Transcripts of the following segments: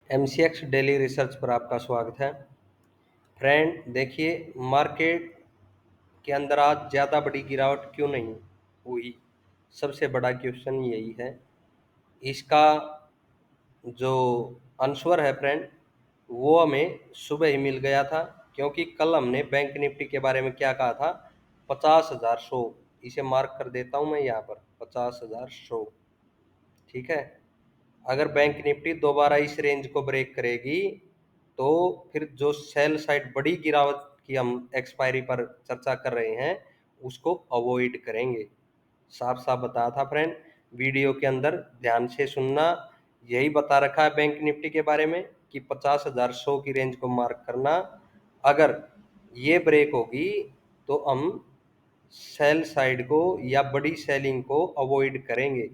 MCX daily research पर आपका स्वागत है। फ्रेंड देखिए, मार्केट के अंदर आज ज़्यादा बड़ी गिरावट क्यों नहीं हुई? सबसे बड़ा क्वेश्चन यही है। इसका जो आंसर है फ्रेंड, वो हमें सुबह ही मिल गया था, क्योंकि कल हमने बैंक निफ्टी के बारे में क्या कहा था? 50,100। इसे मार्क कर देता हूँ मैं यहाँ पर, 50,100। ठीक है। अगर बैंक निफ्टी दोबारा इस रेंज को ब्रेक करेगी तो फिर जो सेल साइड बड़ी गिरावट की हम एक्सपायरी पर चर्चा कर रहे हैं उसको अवॉइड करेंगे। साफ साफ बताया था फ्रेंड, वीडियो के अंदर ध्यान से सुनना। यही बता रखा है बैंक निफ्टी के बारे में कि 50,100 की रेंज को मार्क करना। अगर ये ब्रेक होगी तो हम सेल साइड को या बड़ी सेलिंग को अवॉइड करेंगे।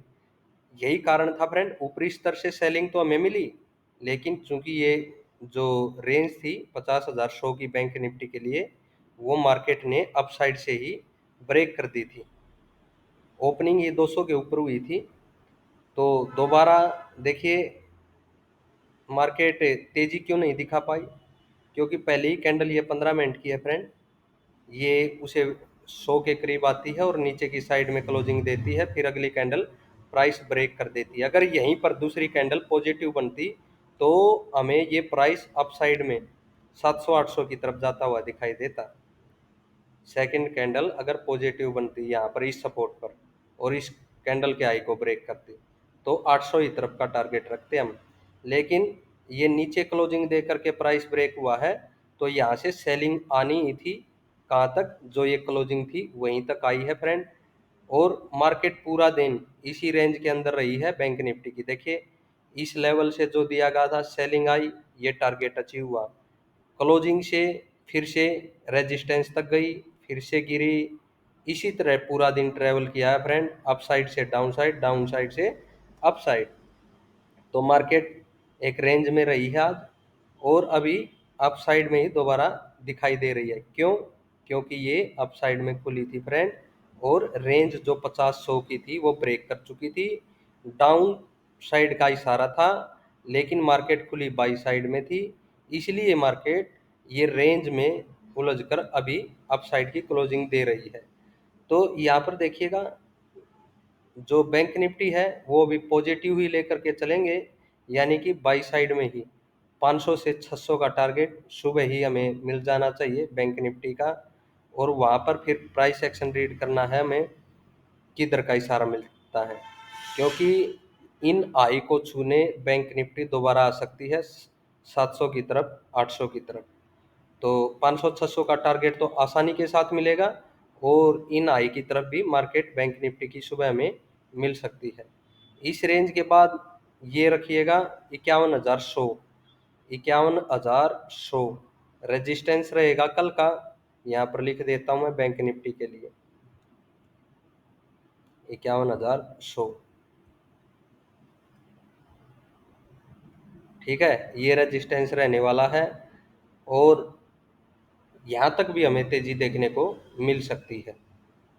यही कारण था फ्रेंड, ऊपरी स्तर से सेलिंग तो हमें मिली, लेकिन चूंकि ये जो रेंज थी 50,100 की बैंक निफ्टी के लिए, वो मार्केट ने अपसाइड से ही ब्रेक कर दी थी। ओपनिंग ये 200 के ऊपर हुई थी। तो दोबारा देखिए, मार्केट तेजी क्यों नहीं दिखा पाई? क्योंकि पहले ही कैंडल ये 15 मिनट की है फ्रेंड, ये उसे 100 के करीब आती है और नीचे की साइड में क्लोजिंग देती है, फिर अगली कैंडल प्राइस ब्रेक कर देती है। अगर यहीं पर दूसरी कैंडल पॉजिटिव बनती तो हमें ये प्राइस अपसाइड में 700-800 की तरफ जाता हुआ दिखाई देता। सेकंड कैंडल अगर पॉजिटिव बनती यहाँ पर इस सपोर्ट पर और इस कैंडल के हाई को ब्रेक करती तो 800 ही तरफ का टारगेट रखते हम। लेकिन ये नीचे क्लोजिंग दे करके प्राइस ब्रेक हुआ है, तो यहाँ से सेलिंग आनी ही थी। कहाँ तक? जो ये क्लोजिंग थी वहीं तक आई है फ्रेंड। और मार्केट पूरा दिन इसी रेंज के अंदर रही है बैंक निफ्टी की। देखिए, इस लेवल से जो दिया गया था सेलिंग आई, ये टारगेट अचीव हुआ। क्लोजिंग से फिर से रेजिस्टेंस तक गई, फिर से गिरी। इसी तरह पूरा दिन ट्रेवल किया है फ्रेंड, अप साइड से डाउन साइड, डाउन साइड से अप साइड। तो मार्केट एक रेंज में रही है आज, और अभी अप साइड में ही दोबारा दिखाई दे रही है। क्यों? क्योंकि ये अप साइड में खुली थी फ्रेंड, और रेंज जो 50-100 की थी वो ब्रेक कर चुकी थी। डाउन साइड का इशारा था, लेकिन मार्केट खुली बाई साइड में थी, इसलिए मार्केट ये रेंज में उलझकर अभी अप साइड की क्लोजिंग दे रही है। तो यहाँ पर देखिएगा, जो बैंक निफ्टी है वो अभी पॉजिटिव ही लेकर के चलेंगे, यानी कि बाई साइड में ही 500 से 600 का टारगेट सुबह ही हमें मिल जाना चाहिए बैंक निफ्टी का। और वहाँ पर फिर प्राइस एक्शन रीड करना है हमें, किधर का इशारा मिलता है, क्योंकि इन हाई को छूने बैंक निफ्टी दोबारा आ सकती है 700 की तरफ, 800 की तरफ। तो 500-600 का टारगेट तो आसानी के साथ मिलेगा, और इन हाई की तरफ भी मार्केट बैंक निफ्टी की सुबह में मिल सकती है। इस रेंज के बाद ये रखिएगा 51,100, 51,100 रेजिस्टेंस रहेगा कल का। यहाँ पर लिख देता हूँ मैं बैंक निफ्टी के लिए 51,100। ठीक है, ये रेजिस्टेंस रहने वाला है, और यहाँ तक भी हमें तेजी देखने को मिल सकती है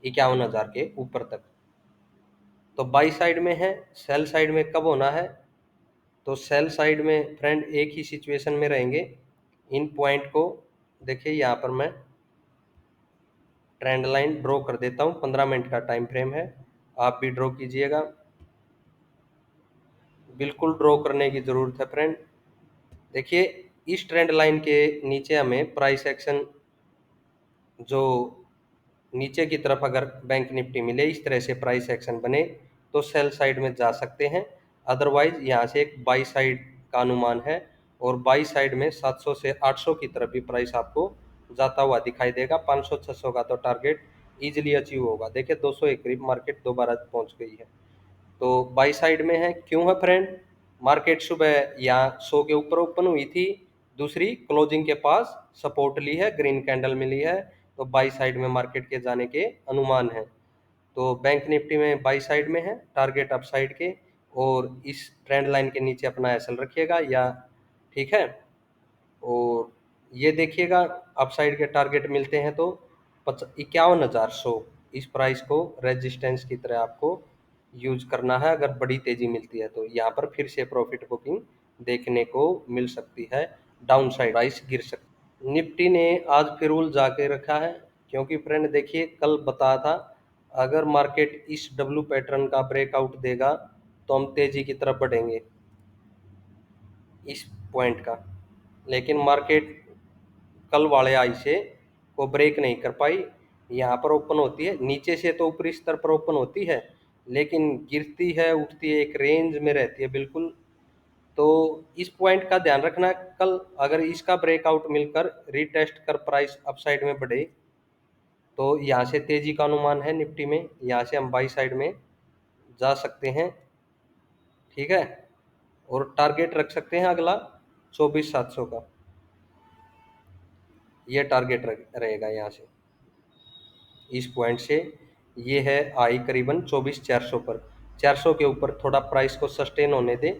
51,000 के ऊपर तक। तो बाई साइड में है, सेल साइड में कब होना है? तो सेल साइड में फ्रेंड एक ही सिचुएशन में रहेंगे। इन पॉइंट को देखिए, यहाँ पर मैं ट्रेंड लाइन ड्रॉ कर देता हूँ, 15 मिनट का टाइम फ्रेम है, आप भी ड्रॉ कीजिएगा। बिल्कुल ड्रॉ करने की ज़रूरत है फ्रेंड। देखिए, इस ट्रेंड लाइन के नीचे हमें प्राइस एक्शन, जो नीचे की तरफ अगर बैंक निफ्टी मिले, इस तरह से प्राइस एक्शन बने तो सेल साइड में जा सकते हैं। अदरवाइज यहाँ से एक बाई साइड का अनुमान है, और बाई साइड में 700 से 800 की तरफ भी प्राइस आपको जाता हुआ दिखाई देगा। 500-600 का तो टारगेट इजीली अचीव होगा। देखिए, 200 के करीब मार्केट दोबारा पहुंच गई है, तो बाई साइड में है। क्यों है फ्रेंड? मार्केट सुबह यहाँ 100 के ऊपर ओपन हुई थी, दूसरी क्लोजिंग के पास सपोर्ट ली है, ग्रीन कैंडल मिली है, तो बाई साइड में मार्केट के जाने के अनुमान है। तो बैंक निफ्टी में बाई साइड में है, टारगेट अप साइड के, और इस ट्रेंड लाइन के नीचे अपना एसएल रखिएगा या, ठीक है। और ये देखिएगा, अप साइड के टारगेट मिलते हैं तो 51,100, इस प्राइस को रेजिस्टेंस की तरह आपको यूज करना है। अगर बड़ी तेजी मिलती है तो यहाँ पर फिर से प्रॉफिट बुकिंग देखने को मिल सकती है, डाउन साइड प्राइस गिर सकती। निफ्टी ने आज फिर उलझा के रखा है, क्योंकि फ्रेंड देखिए कल बताया था अगर मार्केट इस डब्ल्यू पैटर्न का ब्रेकआउट देगा तो हम तेजी की तरफ बढ़ेंगे इस पॉइंट का, लेकिन मार्केट कल वाले आई से को ब्रेक नहीं कर पाई। यहाँ पर ओपन होती है नीचे से तो ऊपरी स्तर पर ओपन होती है, लेकिन गिरती है उठती है एक रेंज में रहती है बिल्कुल। तो इस पॉइंट का ध्यान रखना, कल अगर इसका ब्रेकआउट मिलकर रीटेस्ट कर प्राइस अपसाइड में बढ़े तो यहाँ से तेजी का अनुमान है निफ्टी में, यहाँ से हम बाई साइड में जा सकते हैं। ठीक है, और टारगेट रख सकते हैं अगला 24,700 का, ये टारगेट रहेगा यहाँ से इस पॉइंट से। ये है आई करीबन 24,400 पर, 400 के ऊपर थोड़ा प्राइस को सस्टेन होने दें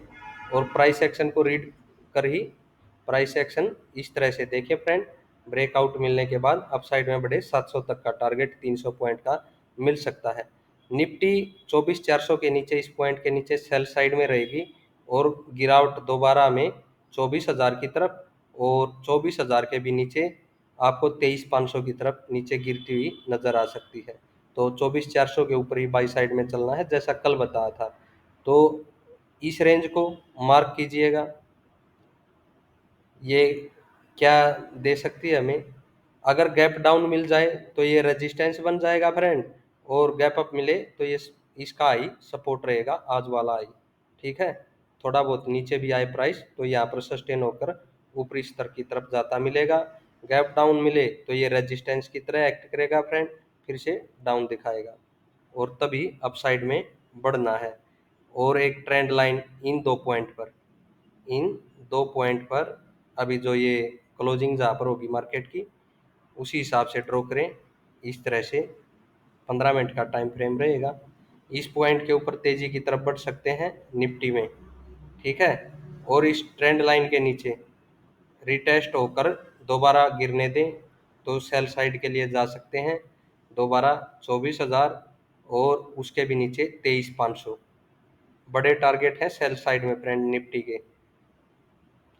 और प्राइस एक्शन को रीड कर ही प्राइस एक्शन इस तरह से देखिए फ्रेंड, ब्रेकआउट मिलने के बाद अपसाइड में बढ़े 700 तक का टारगेट 300 पॉइंट का मिल सकता है। निफ्टी 24,400 के नीचे इस पॉइंट के नीचे सेल साइड में रहेगी और गिरावट दोबारा में 24,000 की तरफ, और 24,000 के भी नीचे आपको 23,500 की तरफ नीचे गिरती हुई नजर आ सकती है। तो 24,400 के ऊपर ही बाई साइड में चलना है जैसा कल बताया था। तो इस रेंज को मार्क कीजिएगा, ये क्या दे सकती है हमें। अगर गैप डाउन मिल जाए तो ये रेजिस्टेंस बन जाएगा फ्रेंड, और गैप अप मिले तो ये इसका आई सपोर्ट रहेगा आज वाला आई। ठीक है, थोड़ा बहुत नीचे भी आए प्राइस तो यहाँ पर सस्टेन होकर ऊपरी स्तर की तरफ जाता मिलेगा। गैप डाउन मिले तो ये रेजिस्टेंस की तरह एक्ट करेगा फ्रेंड, फिर से डाउन दिखाएगा और तभी अपसाइड में बढ़ना है। और एक ट्रेंड लाइन इन दो पॉइंट पर अभी जो ये क्लोजिंग जहाँ पर होगी मार्केट की उसी हिसाब से ड्रॉ करें। इस तरह से 15 मिनट का टाइम फ्रेम रहेगा, इस पॉइंट के ऊपर तेजी की तरफ बढ़ सकते हैं निफ्टी में। ठीक है, और इस ट्रेंड लाइन के नीचे रिटेस्ट होकर दोबारा गिरने दें तो सेल साइड के लिए जा सकते हैं दोबारा 24,000 और उसके भी नीचे 23,500 बड़े टारगेट हैं सेल साइड में फ्रेंड निफ्टी के।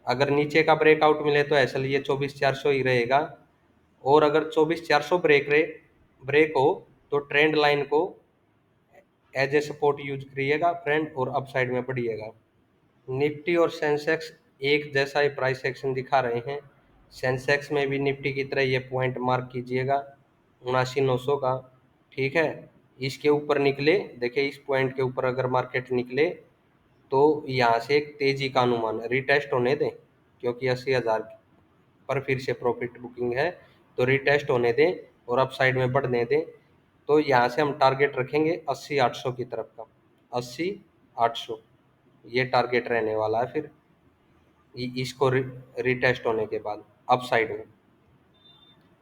अगर नीचे का ब्रेकआउट मिले तो ऐसा लिए 24,400 ही रहेगा, और अगर 24,400 ब्रेक हो तो ट्रेंड लाइन को एज ए सपोर्ट यूज करिएगा फ्रेंड और अपसाइड में बढ़िएगा। निफ्टी और सेंसेक्स एक जैसा ही प्राइस एक्शन दिखा रहे हैं, सेंसेक्स में भी निफ्टी की तरह ये पॉइंट मार्क कीजिएगा 79,900 का। ठीक है, इसके ऊपर निकले, देखिए इस पॉइंट के ऊपर अगर मार्केट निकले तो यहाँ से एक तेजी का अनुमान रिटेस्ट होने दें, क्योंकि 80,000 पर फिर से प्रॉफिट बुकिंग है तो रिटेस्ट होने दें और अपसाइड में बढ़ने दें। तो यहाँ से हम टारगेट रखेंगे 80,800 की तरफ का, 80,800 ये टारगेट रहने वाला है फिर इसको रिटेस्ट होने के बाद अपसाइड में।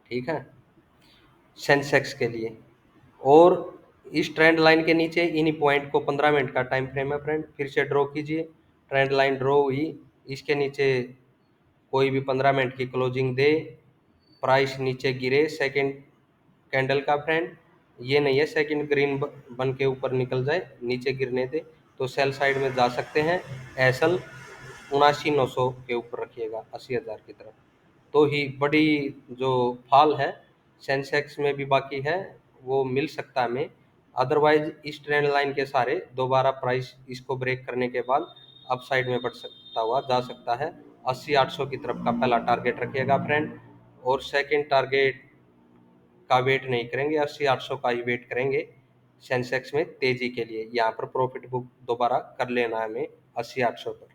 ठीक है, सेंसेक्स के लिए। और इस ट्रेंड लाइन के नीचे इन्हीं पॉइंट को 15 मिनट का टाइम फ्रेम है फ्रेंड, फिर से ड्रॉ कीजिए। ट्रेंड लाइन ड्रॉ हुई, इसके नीचे कोई भी 15 मिनट की क्लोजिंग दे, प्राइस नीचे गिरे सेकंड कैंडल का फ्रेंड, ये नहीं है सेकंड ग्रीन बन के ऊपर निकल जाए नीचे गिरने दे तो सेल साइड में जा सकते हैं। एसल 79,900 के ऊपर रखिएगा 80,000 की तरफ, तो ही बड़ी जो फॉल है सेंसेक्स में भी बाकी है वो मिल सकता है हमें। अदरवाइज इस ट्रेंड लाइन के सारे दोबारा प्राइस इसको ब्रेक करने के बाद अपसाइड में बढ़ सकता हुआ जा सकता है। 80,800 की तरफ का पहला टारगेट रखिएगा फ्रेंड, और सेकंड टारगेट का वेट नहीं करेंगे, 80,800 का ही वेट करेंगे सेंसेक्स में तेजी के लिए। यहाँ पर प्रॉफिट बुक दोबारा कर लेना है हमें 80,800 पर।